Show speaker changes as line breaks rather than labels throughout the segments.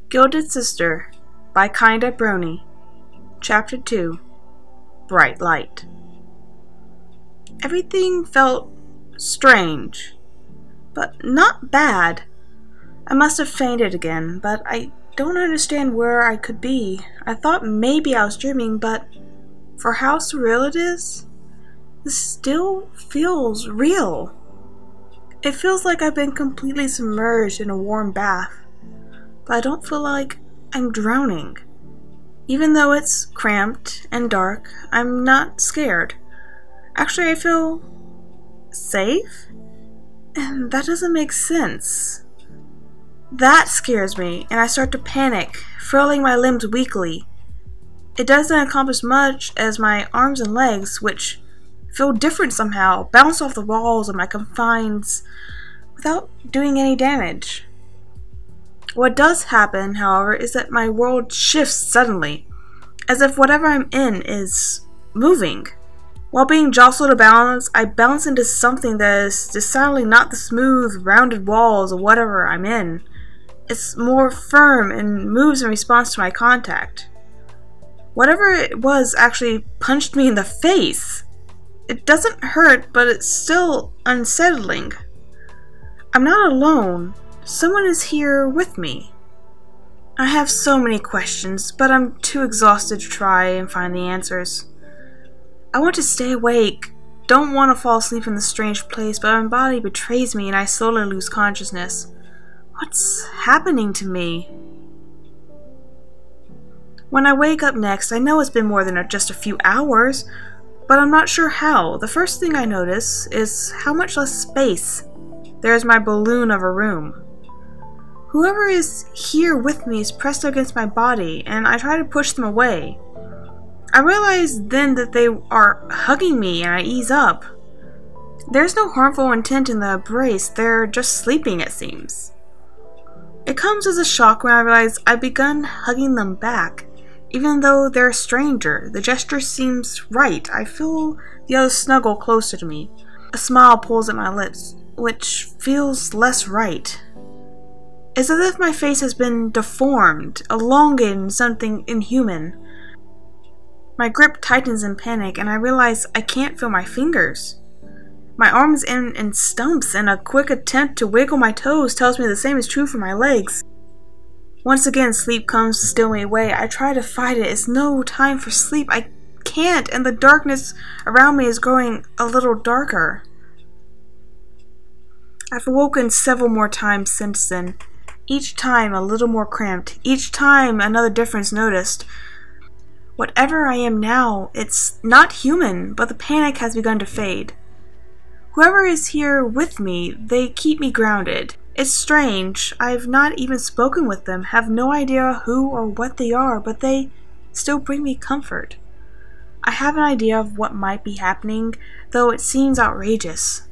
Gilded Sister by Kinda Brony. Chapter 2. Bright Light. Everything felt strange, but not bad. I must have fainted again, but I don't understand where I could be. I thought maybe I was dreaming, but for how surreal it is, this still feels real. It feels like I've been completely submerged in a warm bath, but I don't feel like I'm drowning. Even though it's cramped and dark, I'm not scared. Actually, I feel safe? And that doesn't make sense. That scares me, and I start to panic, furling my limbs weakly. It doesn't accomplish much as my arms and legs, which feel different somehow, bounce off the walls of my confines without doing any damage. What does happen, however, is that my world shifts suddenly, as if whatever I'm in is moving. While being jostled to balance, I bounce into something that is decidedly not the smooth, rounded walls of whatever I'm in. It's more firm and moves in response to my contact. Whatever it was actually punched me in the face. It doesn't hurt, but it's still unsettling. I'm not alone. Someone is here with me. I have so many questions, but I'm too exhausted to try and find the answers. I want to stay awake, don't want to fall asleep in this strange place, but my body betrays me and I slowly lose consciousness. What's happening to me? When I wake up next, I know it's been more than just a few hours, but I'm not sure how. The first thing I notice is how much less space there is in my balloon of a room. Whoever is here with me is pressed against my body, and I try to push them away. I realize then that they are hugging me, and I ease up. There's no harmful intent in the embrace, they're just sleeping, it seems. It comes as a shock when I realize I've begun hugging them back. Even though they're a stranger, the gesture seems right. I feel the others snuggle closer to me. A smile pulls at my lips, which feels less right. It's as if my face has been deformed, elongated into something inhuman. My grip tightens in panic, and I realize I can't feel my fingers. My arms end in stumps, and a quick attempt to wiggle my toes tells me the same is true for my legs. Once again, sleep comes to steal me away. I try to fight it. It's no time for sleep. I can't, and the darkness around me is growing a little darker. I've awoken several more times since then. Each time a little more cramped. Each time another difference noticed. Whatever I am now, it's not human, but the panic has begun to fade. Whoever is here with me, they keep me grounded. It's strange. I've not even spoken with them, have no idea who or what they are, but they still bring me comfort. I have an idea of what might be happening, though it seems outrageous.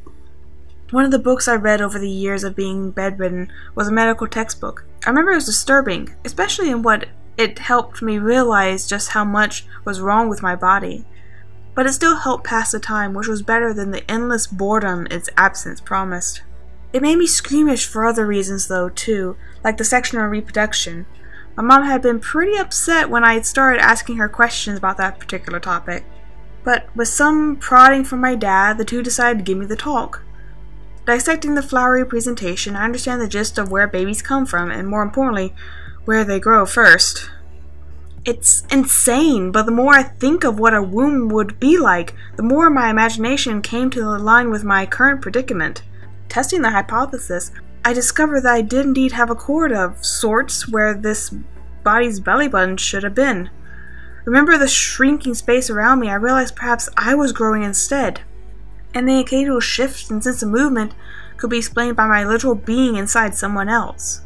One of the books I read over the years of being bedridden was a medical textbook. I remember it was disturbing, especially in what it helped me realize just how much was wrong with my body. But it still helped pass the time, which was better than the endless boredom its absence promised. It made me squeamish for other reasons though, too, like the section on reproduction. My mom had been pretty upset when I had started asking her questions about that particular topic. But with some prodding from my dad, the two decided to give me the talk. Dissecting the flowery presentation, I understand the gist of where babies come from, and more importantly, where they grow first. It's insane, but the more I think of what a womb would be like, the more my imagination came to align with my current predicament. Testing the hypothesis, I discovered that I did indeed have a cord of sorts where this body's belly button should have been. Remember the shrinking space around me, I realized perhaps I was growing instead. And the occasional shift and sense of movement could be explained by my literal being inside someone else.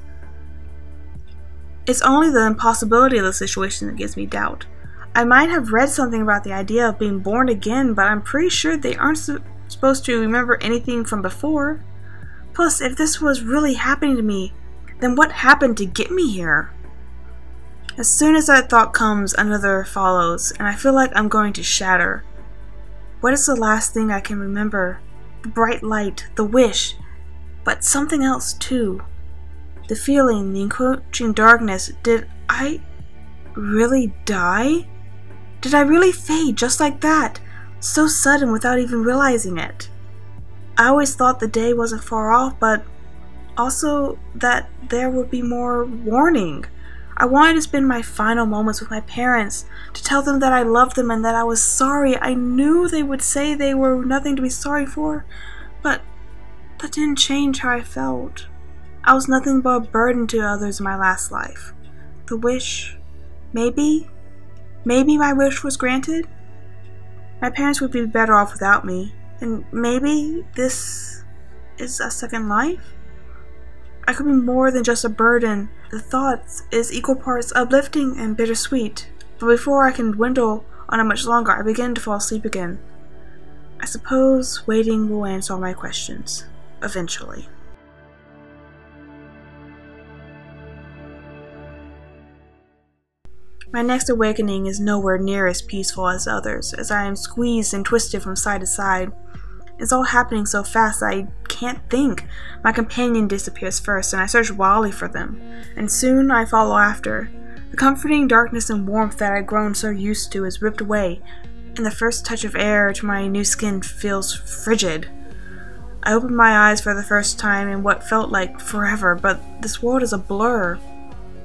It's only the impossibility of the situation that gives me doubt. I might have read something about the idea of being born again, but I'm pretty sure they aren't supposed to remember anything from before. Plus, if this was really happening to me, then what happened to get me here? As soon as that thought comes, another follows, and I feel like I'm going to shatter. What is the last thing I can remember? The bright light, the wish, but something else too. The feeling, the encroaching darkness. Did I really die? Did I really fade just like that? So sudden without even realizing it. I always thought the day wasn't far off, but also that there would be more warning. I wanted to spend my final moments with my parents, to tell them that I loved them and that I was sorry. I knew they would say they were nothing to be sorry for, but that didn't change how I felt. I was nothing but a burden to others in my last life. The wish, maybe my wish was granted. My parents would be better off without me, and maybe this is a second life? I could be more than just a burden. The thought is equal parts uplifting and bittersweet, but before I can dwindle on it much longer, I begin to fall asleep again. I suppose waiting will answer all my questions, eventually. My next awakening is nowhere near as peaceful as the others, as I am squeezed and twisted from side to side. It's all happening so fast that I can't think. My companion disappears first, and I search wildly for them, and soon I follow after. The comforting darkness and warmth that I'd grown so used to is ripped away, and the first touch of air to my new skin feels frigid. I open my eyes for the first time in what felt like forever, but this world is a blur.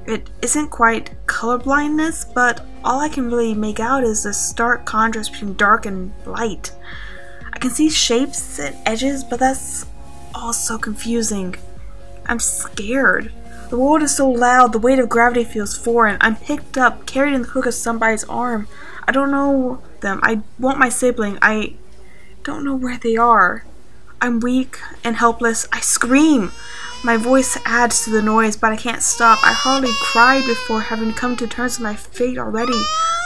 It isn't quite colorblindness, but all I can really make out is the stark contrast between dark and light. I can see shapes and edges, but that's all so confusing. I'm scared. The world is so loud, the weight of gravity feels foreign. I'm picked up, carried in the crook of somebody's arm. I don't know them. I want my sibling. I don't know where they are. I'm weak and helpless. I scream. My voice adds to the noise, but I can't stop. I hardly cried before having come to terms with my fate already,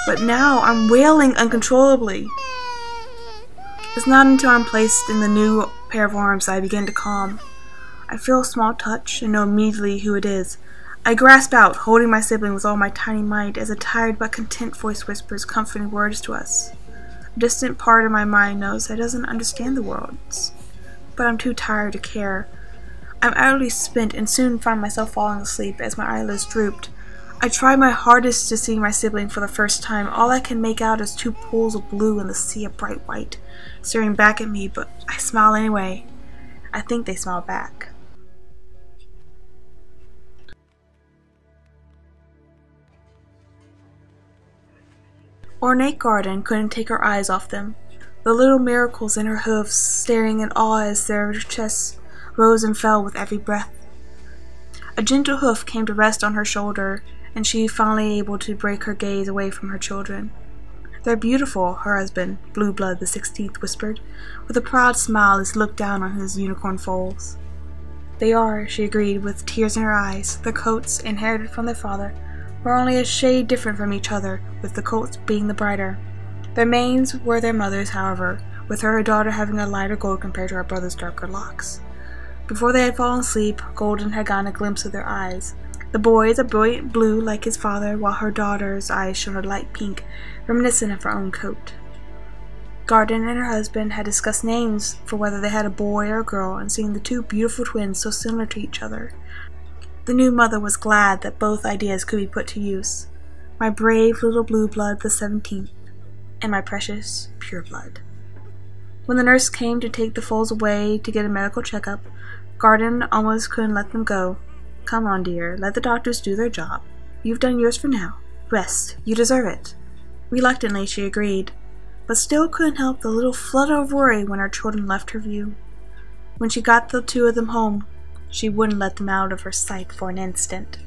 but now I'm wailing uncontrollably. It's not until I'm placed in the new pair of arms that I begin to calm. I feel a small touch and know immediately who it is. I grasp out, holding my sibling with all my tiny might, as a tired but content voice whispers comforting words to us. A distant part of my mind knows that it doesn't understand the words, but I'm too tired to care. I'm utterly spent and soon find myself falling asleep as my eyelids drooped. I try my hardest to see my sibling for the first time. All I can make out is two pools of blue in the sea of bright white, staring back at me, but I smile anyway. I think they smile back. Ornate Garden couldn't take her eyes off them. The little miracles in her hooves, staring in awe as their chests rose and fell with every breath. A gentle hoof came to rest on her shoulder, and she finally able to break her gaze away from her children. "They're beautiful," her husband, Blue Blood the 16th, whispered, with a proud smile as he looked down on his unicorn foals. "They are," she agreed, with tears in her eyes. Their coats, inherited from their father, were only a shade different from each other, with the coats being the brighter. Their manes were their mother's, however, with her daughter having a lighter gold compared to her brother's darker locks. Before they had fallen asleep, Golden had gotten a glimpse of their eyes. The boy's a brilliant blue like his father, while her daughter's eyes shone a light pink, reminiscent of her own coat. Garden and her husband had discussed names for whether they had a boy or a girl, and seeing the two beautiful twins so similar to each other, the new mother was glad that both ideas could be put to use. My brave little Blue Blood the 17th, and my precious Pure Blood. When the nurse came to take the foals away to get a medical checkup, Garden almost couldn't let them go. "Come on, dear, let the doctors do their job. You've done yours for now. Rest, you deserve it." Reluctantly she agreed, but still couldn't help the little flutter of worry when her children left her view. When she got the two of them home, she wouldn't let them out of her sight for an instant.